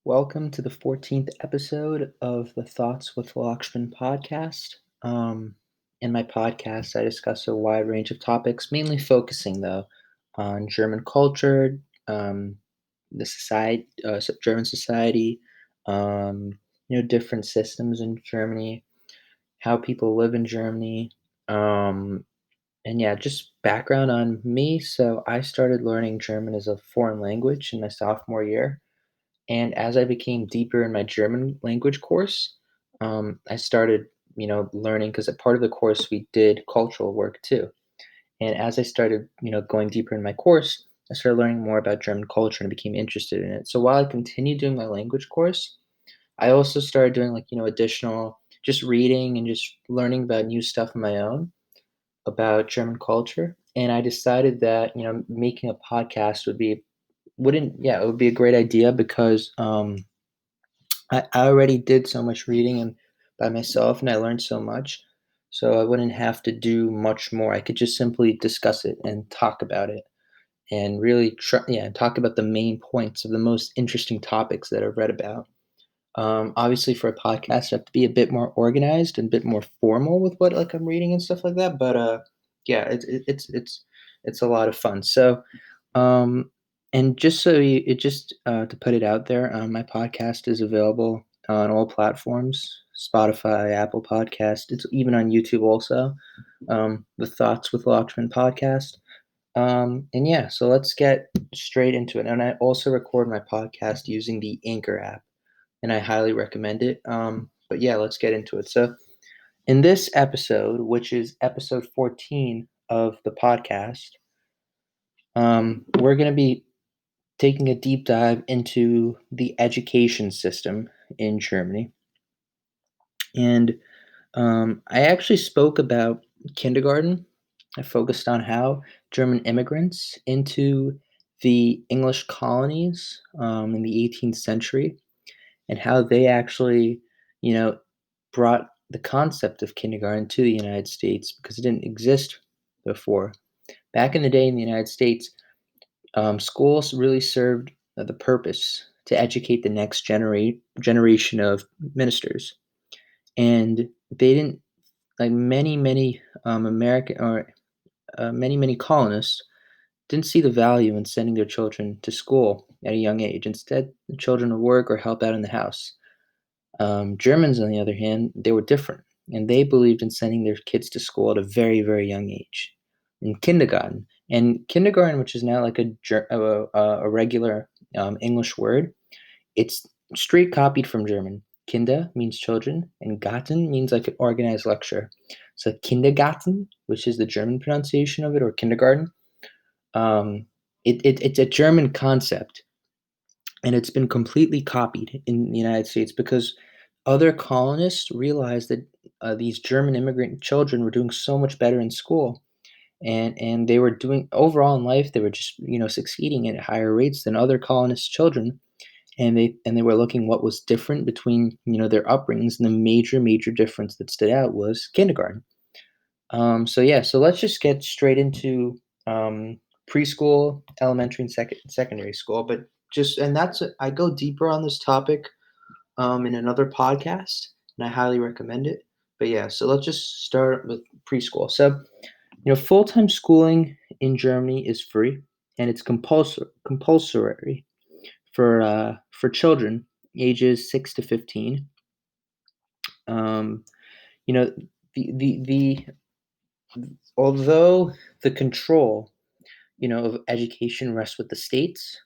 Welcome to the 14th episode of the Thoughts with Lakshman podcast. In my podcast, I discuss a wide range of topics, mainly focusing though on German culture, um, the society, German society, um, different systems in Germany, how people live in Germany, um, and yeah, just background on me. So I started learning German as a foreign language in my sophomore year. And as I became deeper in my German language course, I started, learning because a part of the course we did cultural work too. And as I started, going deeper in my course, I started learning more about German culture and became interested in it. So while I continued doing my language course, I also started doing additional just reading and just learning about new stuff on my own about German culture. And I decided that, making a podcast it would be a great idea because I already did so much reading and by myself, and I learned so much. So I wouldn't have to do much more. I could just simply discuss it and talk about it, and really talk about the main points of the most interesting topics that I've read about. Obviously, for a podcast, I have to be a bit more organized and a bit more formal with what I'm reading and stuff like that. But yeah, it's a lot of fun. So um, and just so you, it just to put it out there, my podcast is available on all platforms: Spotify, Apple Podcast. It's even on YouTube also. The Thoughts with Lakshman podcast. And yeah, so let's get straight into it. And I also record my podcast using the Anchor app, and I highly recommend it. But yeah, let's get into it. So in this episode, which is episode 14 of the podcast, we're going to be taking a deep dive into the education system in Germany. And I actually spoke about kindergarten. I focused on how German immigrants into the English colonies in the 18th century and how they actually, you know, brought the concept of kindergarten to the United States because it didn't exist before. Back in the day in the United States, schools really served the purpose to educate the next generation of ministers, and they didn't like many American or many colonists didn't see the value in sending their children to school at a young age. Instead, the children would work or help out in the house. Germans, on the other hand, they were different, and they believed in sending their kids to school at a very young age, in kindergarten. And kindergarten, which is now like a regular English word, it's straight copied from German. Kinder means children, and Garten means like an organized lecture. So Kindergarten, which is the German pronunciation of it, or kindergarten, um, it's a German concept, and it's been completely copied in the United States because other colonists realized that these German immigrant children were doing so much better in school, and they were doing overall in life. They were just succeeding at higher rates than other colonists' children, and they were looking what was different between their upbringings, and the major difference that stood out was kindergarten. So yeah, so let's just get straight into preschool, elementary, and secondary school. But I go deeper on this topic in another podcast, and I highly recommend it. But yeah, so let's just start with preschool. So full-time schooling in Germany is free, and it's compulsory for children ages 6 to 15. Um, you know, the although the control of education rests with the states,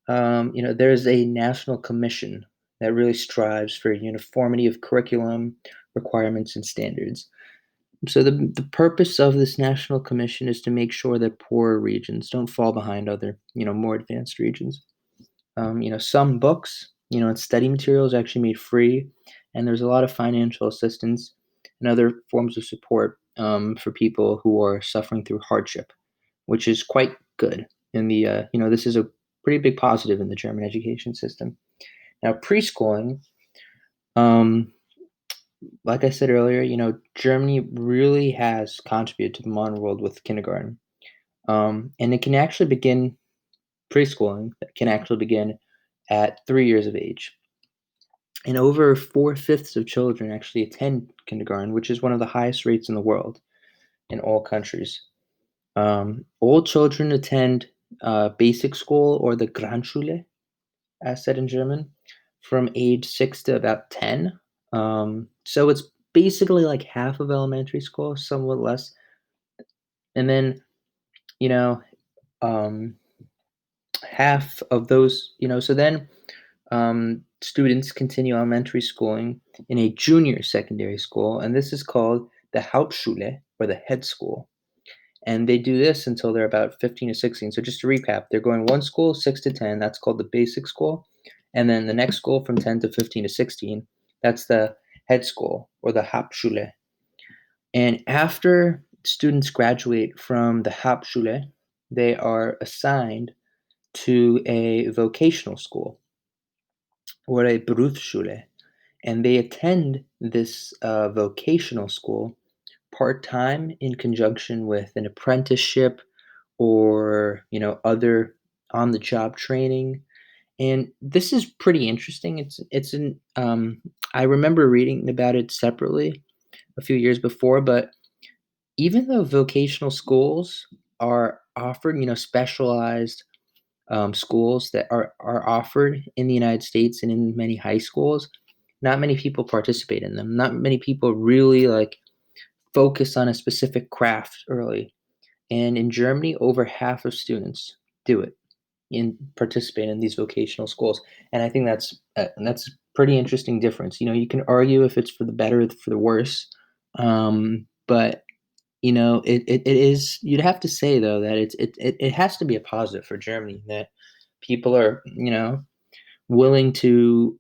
there's a national commission that really strives for uniformity of curriculum requirements and standards. So the purpose of this national commission is to make sure that poorer regions don't fall behind other more advanced regions. Some books, and study materials are actually made free, and there's a lot of financial assistance and other forms of support for people who are suffering through hardship, which is quite good. In the this is a pretty big positive in the German education system. Now, preschooling, um, like I said earlier, Germany really has contributed to the modern world with kindergarten, and it can actually begin preschooling. It can actually begin at 3 years of age. And over 4/5 of children actually attend kindergarten, which is one of the highest rates in the world in all countries. All children attend basic school or the Grundschule, as said in German, from age 6 to about 10. So it's basically like half of elementary school, somewhat less. And then, you know, um, half of those, so then students continue elementary schooling in a junior secondary school, and this is called the Hauptschule or the head school. And they do this until they're about 15 to 16. So just to recap, they're going one school, 6 to 10, that's called the basic school. And then the next school from 10 to 15 to 16, that's the head school or the Hauptschule. And after students graduate from the Hauptschule, they are assigned to a vocational school or a Berufsschule, and they attend this vocational school part time in conjunction with an apprenticeship or other on the job training. And this is pretty interesting. It's an I remember reading about it separately a few years before, but even though vocational schools are offered, specialized schools that are offered in the United States and in many high schools, not many people participate in them. Not many people really like focus on a specific craft early. And in Germany, over half of students do it in participate in these vocational schools. And I think that's a pretty interesting difference. You can argue if it's for the better or for the worse, but it is. You'd have to say though that it has to be a positive for Germany that people are willing to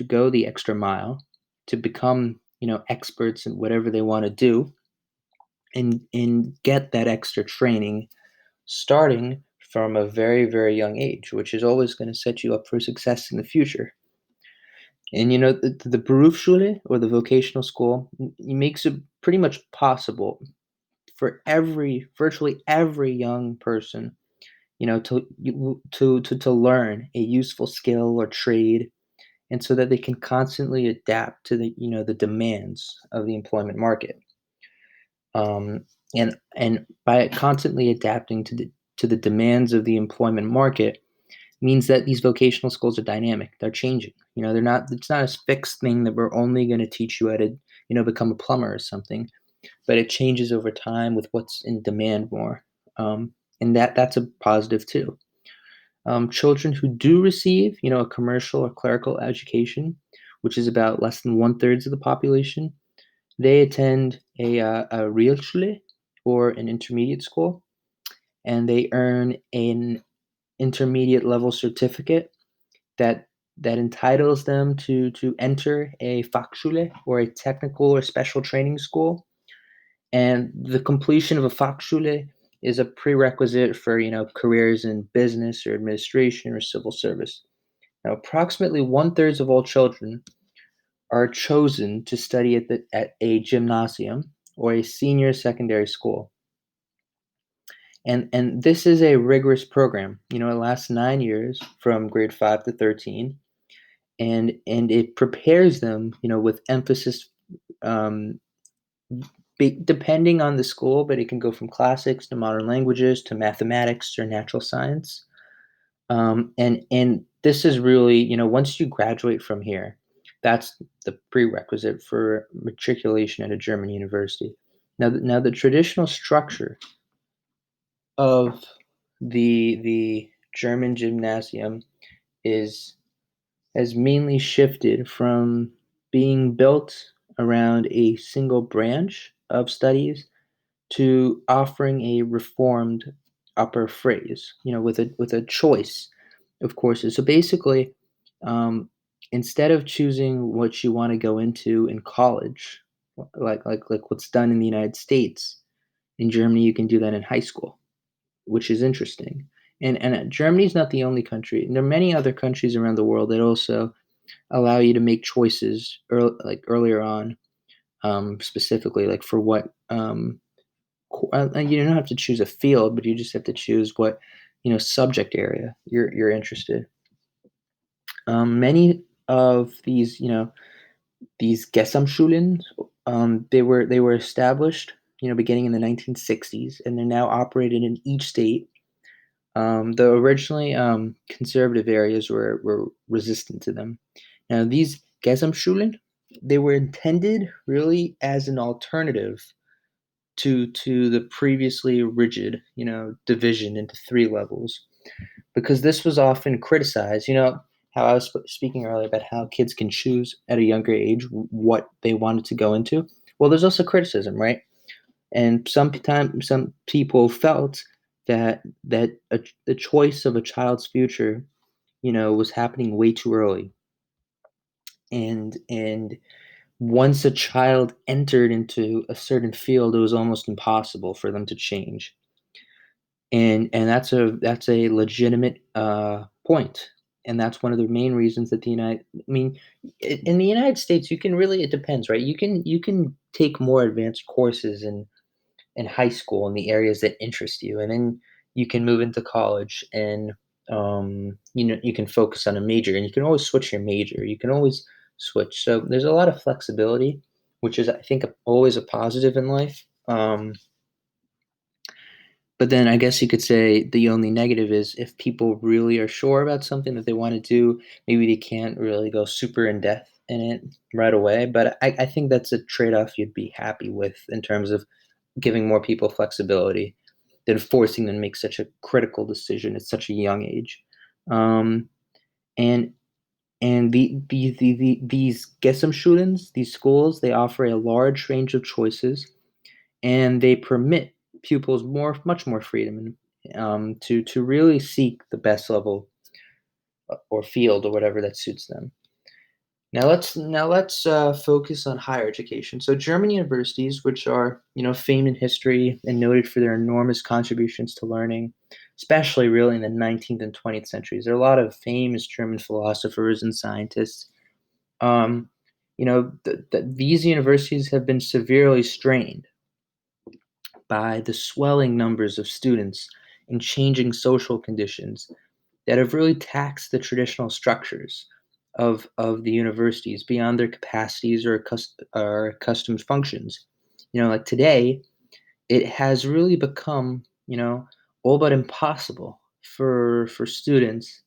go the extra mile to become experts in whatever they want to do and get that extra training starting from a very very young age, which is always going to set you up for success in the future. And the Berufsschule or the vocational school makes it pretty much possible for virtually every young person, to learn a useful skill or trade, and so that they can constantly adapt to the demands of the employment market. Um, and by constantly adapting to the demands of the employment market means that these vocational schools are dynamic. They're changing. They're not. It's not a fixed thing that we're only going to teach you how to become a plumber or something, but it changes over time with what's in demand more. And that's a positive too. Children who do receive, a commercial or clerical education, which is about less than 1/3 of the population, they attend a Realschule or an intermediate school, and they earn an intermediate level certificate that entitles them to enter a Fachschule or a technical or special training school. And the completion of a Fachschule is a prerequisite for careers in business or administration or civil service. Now, approximately 1/3 of all children are chosen to study at a gymnasium or a senior secondary school. And this is a rigorous program. It lasts 9 years from grade 5 to 13, and it prepares them, with emphasis, um, depending on the school, but it can go from classics to modern languages to mathematics or natural science. And this is really, once you graduate from here, that's the prerequisite for matriculation at a German university. Now the traditional structure of the German gymnasium is has mainly shifted from being built around a single branch of studies to offering a reformed upper phrase, with a choice of courses. So basically, um, instead of choosing what you want to go into in college, like what's done in the United States, in Germany you can do that in high school, which is interesting. And Germany's not the only country. There are many other countries around the world that also allow you to make choices earlier on, specifically like for what and you don't have to choose a field, but you just have to choose what subject area you're interested. Many of these, these Gesamtschulen, they were established, beginning in the 1960s, and they're now operated in each state. Though originally conservative areas were resistant to them. Now, these Gesamtschulen, they were intended really as an alternative to the previously rigid, division into three levels, because this was often criticized. How I was speaking earlier about how kids can choose at a younger age what they wanted to go into. Well, there's also criticism, right? And some people felt that the choice of a child's future, was happening way too early, and once a child entered into a certain field, it was almost impossible for them to change. And that's a legitimate point, and that's one of the main reasons that the United I mean, in the United States, you can really, it depends, right? You can take more advanced courses in high school in the areas that interest you, and then you can move into college, and you can focus on a major, and you can always switch your major. You can always switch. So there's a lot of flexibility, which is, I think, always a positive in life. But then I guess you could say the only negative is if people really are sure about something that they want to do, maybe they can't really go super in depth in it right away. But I think that's a trade off you'd be happy with in terms of giving more people flexibility than forcing them to make such a critical decision at such a young age. Um, and these Gessamschulens, these schools, they offer a large range of choices, and they permit pupils much more freedom, to really seek the best level or field or whatever that suits them. Now let's focus on higher education. So German universities, which are, famed in history and noted for their enormous contributions to learning, especially really in the 19th and 20th centuries. There are a lot of famous German philosophers and scientists. Um, these universities have been severely strained by the swelling numbers of students and changing social conditions that have really taxed the traditional structures of the universities beyond their capacities or accustomed functions. Like today, it has really become, all but impossible for students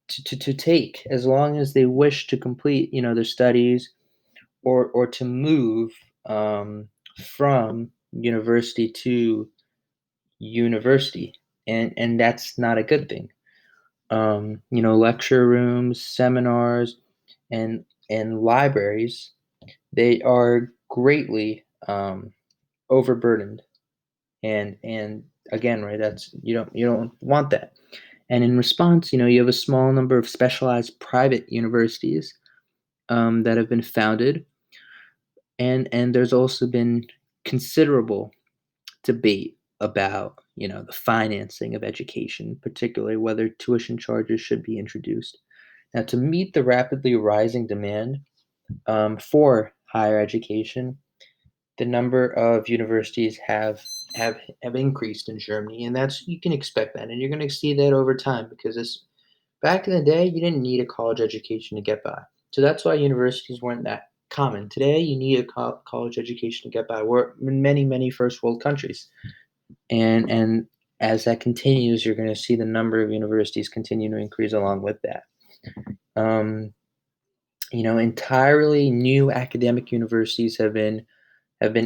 to take, as long as they wish to complete, their studies, or to move from university to university, and that's not a good thing. Lecture rooms, seminars, and libraries, they are greatly overburdened, and again, right, that's you don't want that. And in response, you have a small number of specialized private universities that have been founded, and there's also been considerable debate about, the financing of education, particularly whether tuition charges should be introduced. Now, to meet the rapidly rising demand for higher education, the number of universities have increased in Germany, and that's, you can expect that, and you're going to see that over time, because this back in the day, you didn't need a college education to get by. So that's why universities weren't that common. Today, you need a college education to get by. We're in many first world countries, and as that continues, you're going to see the number of universities continue to increase along with that. Um, Entirely new academic universities have been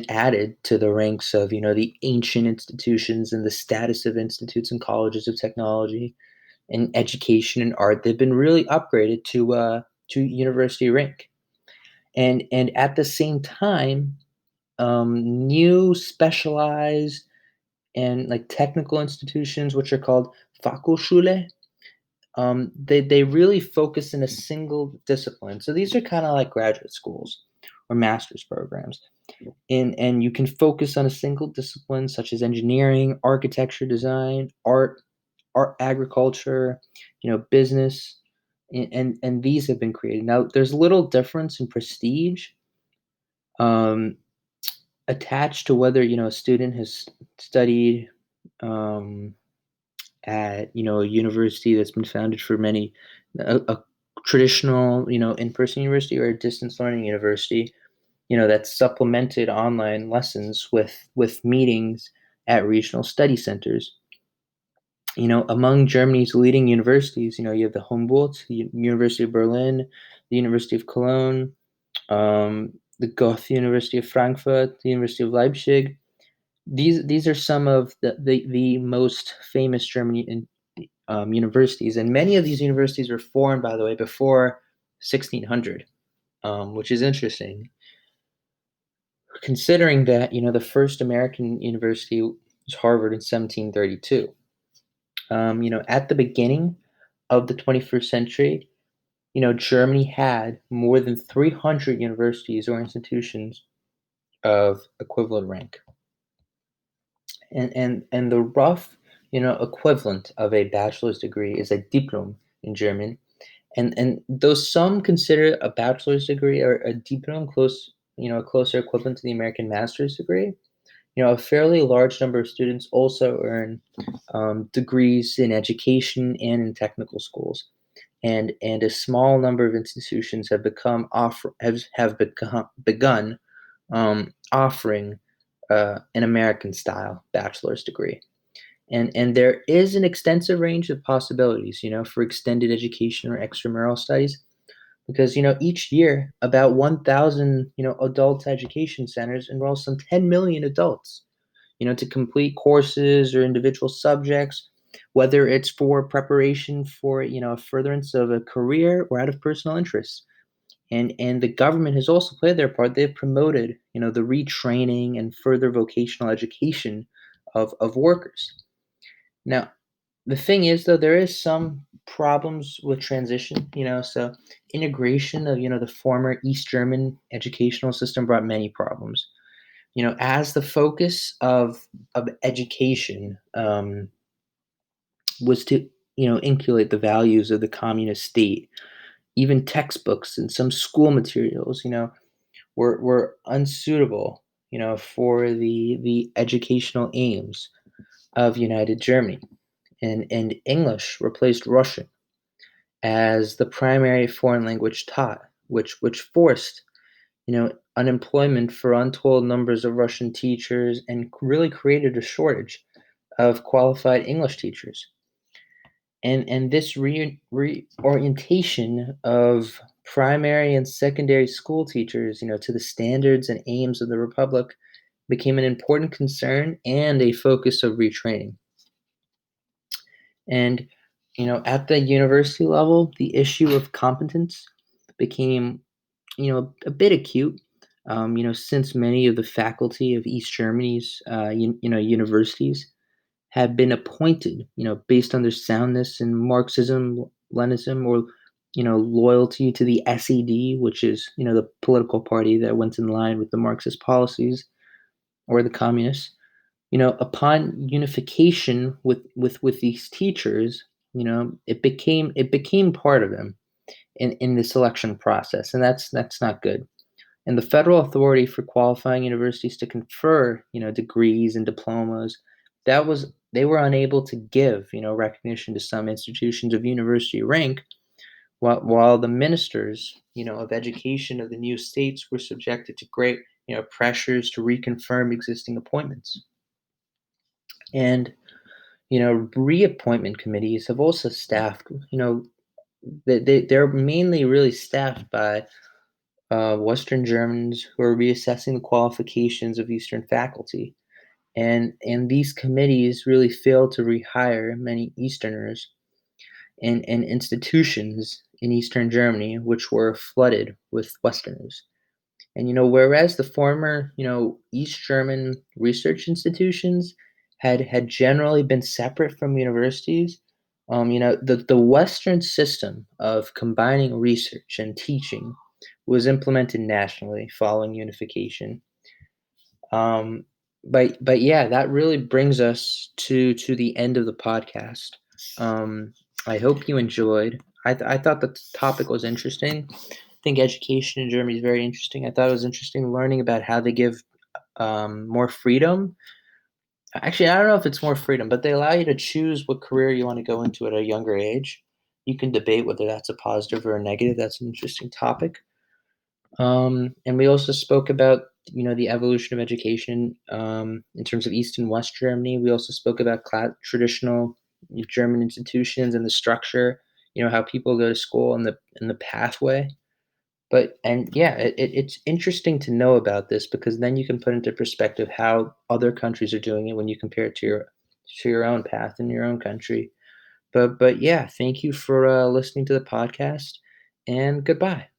added to the ranks of, the ancient institutions and the status of institutes and colleges of technology and education and art. They've been really upgraded to university rank, and at the same time, new specialized and like technical institutions, which are called Fachhochschule, they really focus in a single discipline. So these are kind of like graduate schools or master's programs, and you can focus on a single discipline such as engineering, architecture, design, art, agriculture, business, and these have been created. Now, there's little difference in prestige um, attached to whether, a student has studied um, at, a university that's been founded for a traditional, in-person university or a distance learning university, that's supplemented online lessons with meetings at regional study centers. Among Germany's leading universities, you have the Humboldt, the University of Berlin, the University of Cologne, the Goethe University of Frankfurt, the University of Leipzig. These are some of the most famous German universities, and many of these universities were formed, by the way, before 1600, which is interesting, considering that the first American university was Harvard in 1732. At the beginning of the 21st century, Germany had more than 300 universities or institutions of equivalent rank. And the rough, equivalent of a bachelor's degree is a Diplom in German. And though some consider a bachelor's degree or a Diplom a closer equivalent to the American master's degree, a fairly large number of students also earn degrees in education and in technical schools. And a small number of institutions have begun offering an American style bachelor's degree. And there is an extensive range of possibilities, for extended education or extramural studies, because each year about 1,000 adult education centers enroll some 10 million adults, to complete courses or individual subjects, whether it's for preparation for a furtherance of a career or out of personal interest. And the government has also played their part. They've promoted the retraining and further vocational education of workers. Now, the thing is, though, there is some problems with transition, so integration of the former East German educational system brought many problems. As the focus of education was to inculcate the values of the communist state, even textbooks and some school materials were unsuitable for the educational aims of United Germany. And English replaced Russian as the primary foreign language taught, which forced unemployment for untold numbers of Russian teachers and really created a shortage of qualified English teachers. And this reorientation of primary and secondary school teachers, to the standards and aims of the Republic became an important concern and a focus of retraining. And, at the university level, the issue of competence became, a bit acute, since many of the faculty of East Germany's, universities have been appointed, based on their soundness in Marxism, Leninism, or, loyalty to the SED, which is, the political party that went in line with the Marxist policies, or the communists. Upon unification with these teachers, it became part of them in the selection process, and that's not good. And the federal authority for qualifying universities to confer, degrees and diplomas, they were unable to give, recognition to some institutions of university rank, while the ministers, of education of the new states were subjected to great, pressures to reconfirm existing appointments. And reappointment committees have also staffed, they're mainly really staffed by Western Germans who are reassessing the qualifications of Eastern faculty. And these committees really fail to rehire many Easterners and institutions in Eastern Germany, which were flooded with Westerners. And whereas the former, East German research institutions had generally been separate from universities, the Western system of combining research and teaching was implemented nationally following unification. Um, but yeah, that really brings us to the end of the podcast. I hope you enjoyed. I thought the topic was interesting. I think education in Germany is very interesting. I thought it was interesting learning about how they give more freedom. Actually, I don't know if it's more freedom, but they allow you to choose what career you want to go into at a younger age. You can debate whether that's a positive or a negative. That's an interesting topic. And we also spoke about, the evolution of education, in terms of East and West Germany. We also spoke about traditional German institutions and the structure, how people go to school and the pathway. But and yeah, it's interesting to know about this because then you can put into perspective how other countries are doing it when you compare it to your own path in your own country. But yeah, thank you for listening to the podcast, and goodbye.